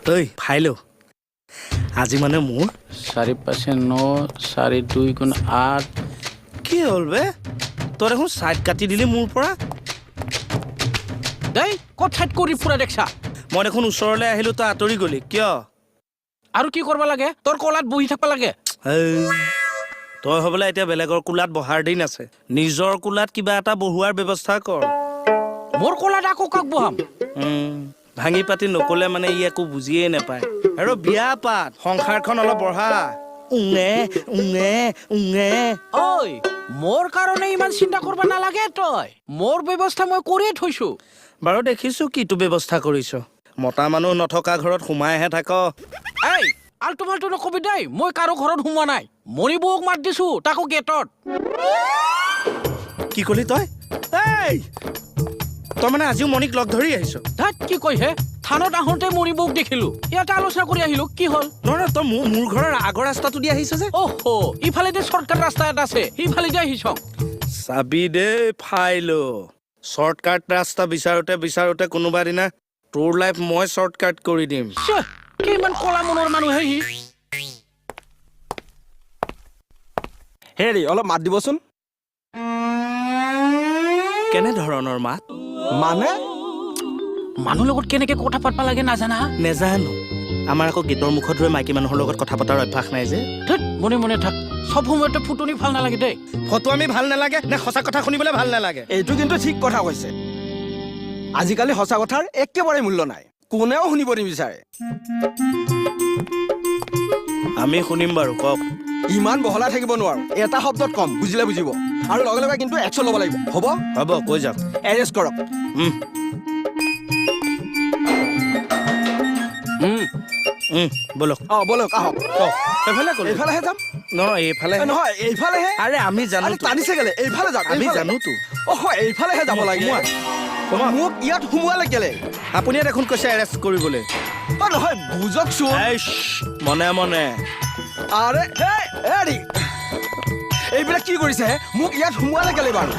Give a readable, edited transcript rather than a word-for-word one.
ঐ ফাইলো আজি মানে মোৰ 4 × 5 = 9 4 × 2 = 8 কি হ'ল বে তই দেখোন চাইড কাটি দিলি মোৰ পৰা দেই ক'ত ঠাইত কৰি ফুৰা দেখছা মই দেখোন ওচৰলৈ আহিলো তই আঁতৰি গলি কিয় আৰু কি কৰিব লাগে তোৰ কলাত বহি থাকবা লাগে তই হ'বলে এতিয়া বেলেগৰ কোলাত বহাৰ দিন আছে নিজৰ কোলাত কিবা এটা বহুৱাৰ ব্যৱস্থা কৰ মোৰ কলাত আকৌ কাক বহাম ভাঙি পাতি নকলে মানে ই একো বুজিয়ে নাপায় আৰু বিয়া পাত সংসাৰখন অলপ বঢ়া উঙে উঙে উঙে ঐ মোৰ কাৰণে ইমান চিন্তা কৰিব নালাগে তই মোৰ ব্যৱস্থা মই কৰিয়ে থৈছো বাৰু দেখিছো কিটো ব্যৱস্থা কৰিছ মতা মানুহ নথকা ঘৰত সোমাইহে থাক এই আল্টু ফাল্টু নকবি দেই মই কাৰো ঘৰত সোমোৱা নাই মণি বৌক মাত দিছো তাকো গেটত কি কলি তই এই তই মানে আজিও মণিক লগ ধৰি আহিছ ধাত কি কয় হে থানত আহোঁতে মণি বৌক দেখিলো ইয়াতে আলোচনা কৰি আহিলো কি হ'ল নহয় তই মোৰ ঘৰৰ আগৰ ৰাস্তাটো দি আহিছ যে অহো ইফালেদি শ্বৰ্টকাট ৰাস্তা এটা আছে সিফালেদি আহিছ চাবি দে ফাইলো শ্বৰ্টকাট ৰাস্তা বিচাৰোতে কোনোবা দিনা তোৰ লাইফ মই শ্বৰ্টকাট কৰি দিম কিমান কলা মনৰ মানুহ হে সি হেৰি অলপ মাত দিবচোন কেনে ধৰণৰ মাত মানে মানুহ লগত কেনেকে কথা পাতবা লাগে নাজানা নেজানো আমাৰ আকৌ গীতৰ মুখত ৰৈ মাইকী মানুহৰ লগত কথা পতাৰ অভ্যাস নাই যে ধেত মনে মনে থাক সব সময়তে ফুটনি ভাল নালাগে দেই ফটো আমি ভাল নালাগে নে সঁচা কথা শুনিবলৈ ভাল নালাগে এইটো কিন্তু ঠিক কথা কৈছে আজিকালি সঁচা কথাৰ একেবাৰে মূল্য নাই কোনেও শুনিব নিবিচাৰে আমি শুনিম বাৰু কওক ইমান বহলাই থাকিব নোৱাৰো এটা শব্দত কম বুজিলে বুজিব আৰু লগে লগে কিন্তু একশ্যন ল'ব লাগিব হ'ব হ'ব কৈ যাওক এৰেষ্ট কৰক বলক বলক আহক এইফালে ক'লে এইফালেহে যাম নহয় এইফালে নহয় এইফালেহে আৰে আমি জানো টানিছে কেলে এইফালে যাম আমি জানোতো এইফালেহে যাব লাগে মোক ইয়াত সোমোৱালে কেলে আপুনি দেখোন কৈছে এৰেষ্ট কৰিবলৈ নহয় বুজকচোন মনে মনে আৰে হেৰি এইবিলাক কি কৰিছে মোক ইয়াত সোমোৱালে কেলে বাৰু